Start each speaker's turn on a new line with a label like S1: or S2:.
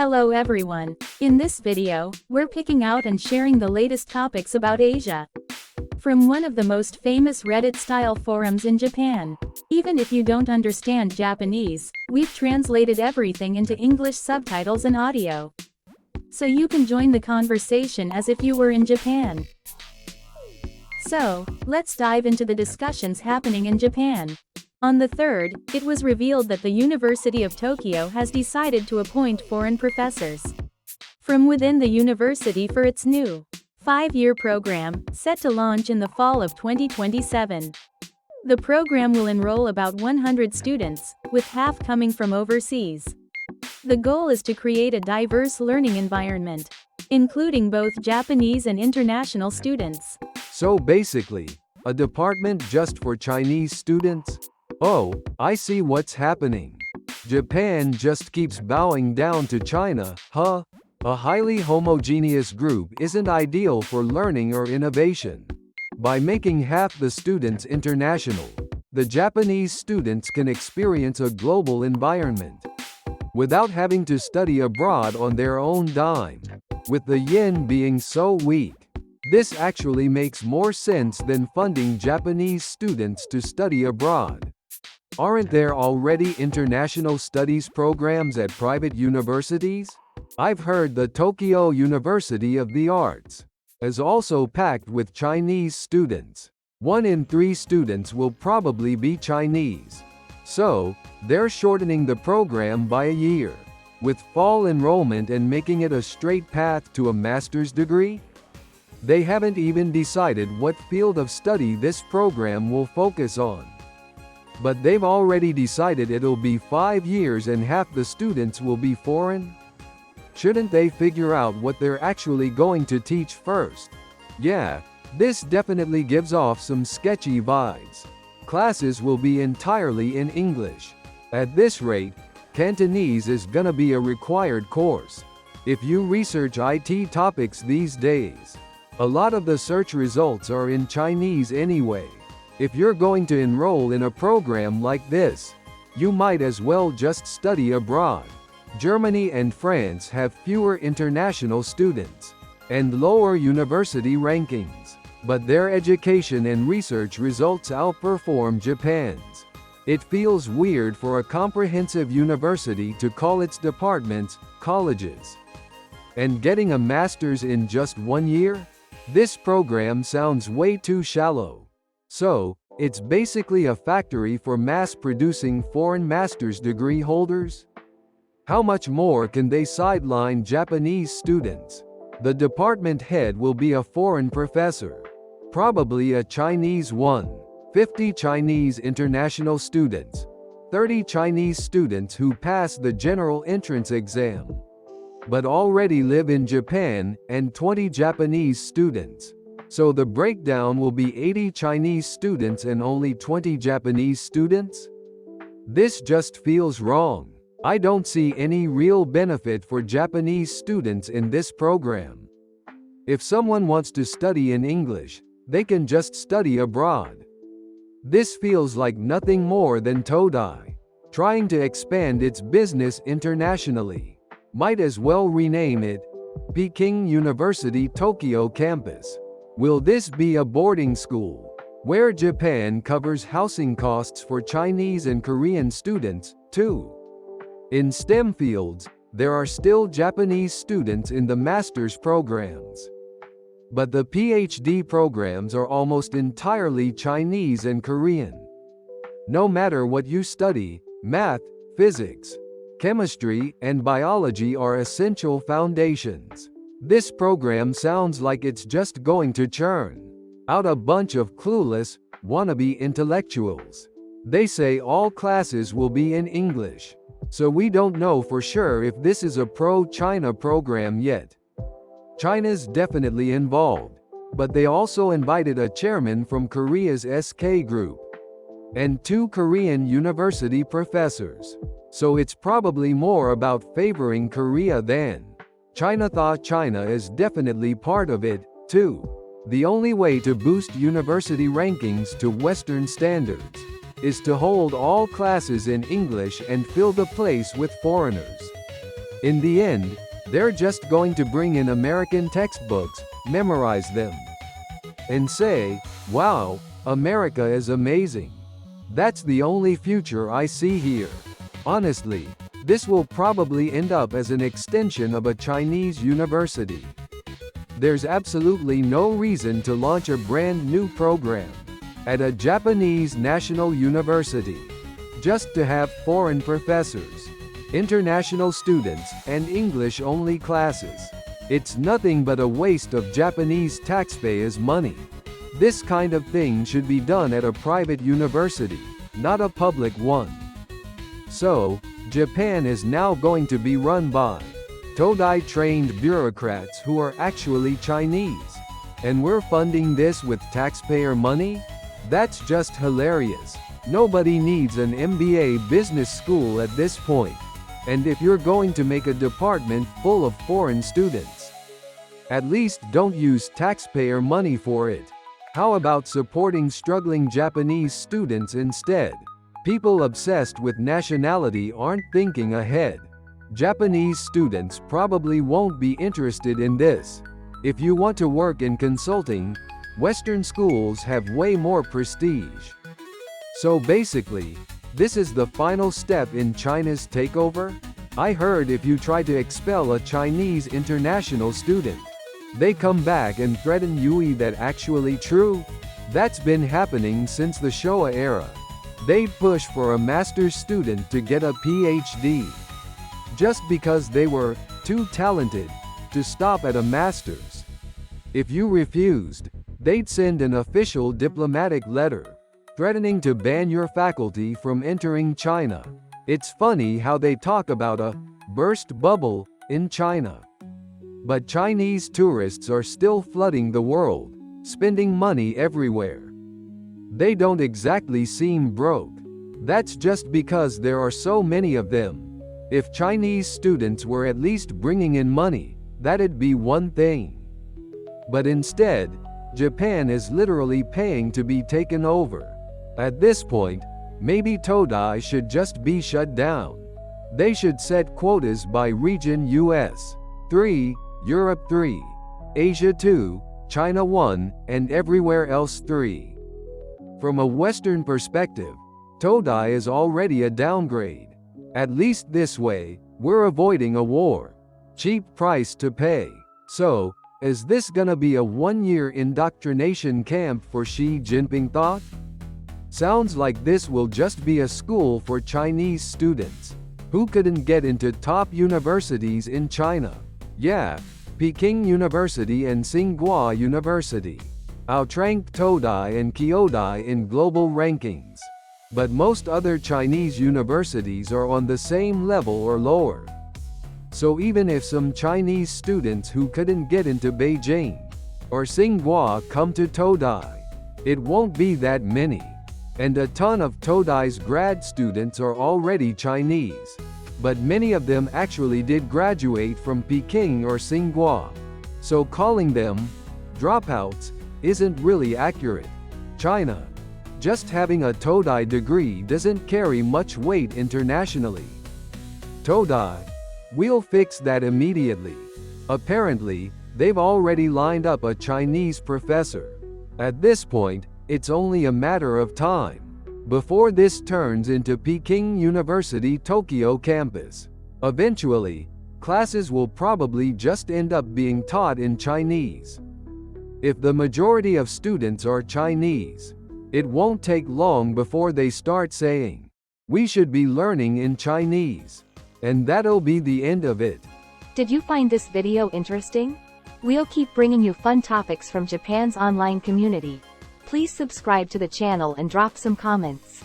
S1: Hello everyone. In this video, we're picking out and sharing the latest topics about Asia. From one of the most famous Reddit-style forums in Japan. Even if you don't understand Japanese, we've translated everything into English subtitles and audio. So you can join the conversation as if you were in Japan. So, let's dive into the discussions happening in Japan. On the 3rd, it was revealed that the University of Tokyo has decided to appoint foreign professors from within the university for its new 5-year program, set to launch in the fall of 2027. The program will enroll about 100 students, with half coming from overseas. The goal is to create a diverse learning environment, including both Japanese and international students.
S2: So basically, a department just for Chinese students? Oh, I see what's happening. Japan just keeps bowing down to China, huh? A highly homogeneous group isn't ideal for learning or innovation. By making half the students international, the Japanese students can experience a global environment without having to study abroad on their own dime. With the yen being so weak, this actually makes more sense than funding Japanese students to study abroad. Aren't there already international studies programs at private universities? I've heard the Tokyo University of the Arts is also packed with Chinese students. 1 in 3 students will probably be Chinese. So, they're shortening the program by a year, with fall enrollment and making it a straight path to a master's degree? They haven't even decided what field of study this program will focus on. But they've already decided it'll be 5 years and half the students will be foreign? Shouldn't they figure out what they're actually going to teach first? Yeah, this definitely gives off some sketchy vibes. Classes will be entirely in English. At this rate, Cantonese is gonna be a required course. If you research IT topics these days, a lot of the search results are in Chinese anyway. If you're going to enroll in a program like this, you might as well just study abroad. Germany and France have fewer international students and lower university rankings, but their education and research results outperform Japan's. It feels weird for a comprehensive university to call its departments colleges. And getting a master's in just 1 year? This program sounds way too shallow. So, it's basically a factory for mass-producing foreign master's degree holders? How much more can they sideline Japanese students? The department head will be a foreign professor, probably a Chinese one. 50 Chinese international students, 30 Chinese students who pass the general entrance exam, but already live in Japan, and 20 Japanese students. So the breakdown will be 80 Chinese students and only 20 Japanese students? This just feels wrong. I don't see any real benefit for Japanese students in this program. If someone wants to study in English, they can just study abroad. This feels like nothing more than Todai trying to expand its business internationally. Might as well rename it Peking University Tokyo Campus. Will this be a boarding school, where Japan covers housing costs for Chinese and Korean students, too? In STEM fields, there are still Japanese students in the master's programs. But the PhD programs are almost entirely Chinese and Korean. No matter what you study, math, physics, chemistry, and biology are essential foundations. This program sounds like it's just going to churn out a bunch of clueless, wannabe intellectuals. They say all classes will be in English, so we don't know for sure if this is a pro-China program yet. China's definitely involved, but they also invited a chairman from Korea's SK Group and 2 Korean university professors. So it's probably more about favoring Korea than China. China is definitely part of it, too. The only way to boost university rankings to Western standards is to hold all classes in English and fill the place with foreigners. In the end, they're just going to bring in American textbooks, memorize them, and say, "Wow, America is amazing." That's the only future I see here. Honestly, this will probably end up as an extension of a Chinese university. There's absolutely no reason to launch a brand new program at a Japanese national university just to have foreign professors, international students, and English-only classes. It's nothing but a waste of Japanese taxpayers' money. This kind of thing should be done at a private university, not a public one. So, Japan is now going to be run by Todai-trained bureaucrats who are actually Chinese. And we're funding this with taxpayer money? That's just hilarious. Nobody needs an MBA business school at this point. And if you're going to make a department full of foreign students, at least don't use taxpayer money for it. How about supporting struggling Japanese students instead? People obsessed with nationality aren't thinking ahead. Japanese students probably won't be interested in this. If you want to work in consulting, Western schools have way more prestige. So basically, this is the final step in China's takeover? I heard if you try to expel a Chinese international student, they come back and threaten you. Is that actually true? That's been happening since the Showa era. They'd push for a master's student to get a PhD just because they were too talented to stop at a master's. If you refused, they'd send an official diplomatic letter threatening to ban your faculty from entering China. It's funny how they talk about a burst bubble in China. But Chinese tourists are still flooding the world, spending money everywhere. They don't exactly seem broke. That's just because there are so many of them. If Chinese students were at least bringing in money, that'd be one thing. But instead, Japan is literally paying to be taken over. At this point, maybe Todai should just be shut down. They should set quotas by region: US 3, Europe 3, Asia 2, China 1, and everywhere else 3. From a Western perspective, Todai is already a downgrade. At least this way, we're avoiding a war. Cheap price to pay. So, is this gonna be a one-year indoctrination camp for Xi Jinping thought? Sounds like this will just be a school for Chinese students who couldn't get into top universities in China. Yeah, Peking University and Tsinghua University outranked Todai and Kyodai in global rankings. But most other Chinese universities are on the same level or lower. So even if some Chinese students who couldn't get into Beijing or Tsinghua come to Todai, it won't be that many. And a ton of Todai's grad students are already Chinese. But many of them actually did graduate from Peking or Tsinghua. So calling them dropouts isn't really accurate. China just having a Todai degree doesn't carry much weight internationally. Todai, we'll fix that immediately. Apparently, they've already lined up a Chinese professor. At this point, it's only a matter of time before this turns into Peking University Tokyo campus. Eventually, classes will probably just end up being taught in Chinese. If the majority of students are Chinese, it won't take long before they start saying, "We should be learning in Chinese." And that'll be the end of it.
S1: Did you find this video interesting? We'll keep bringing you fun topics from Japan's online community. Please subscribe to the channel and drop some comments.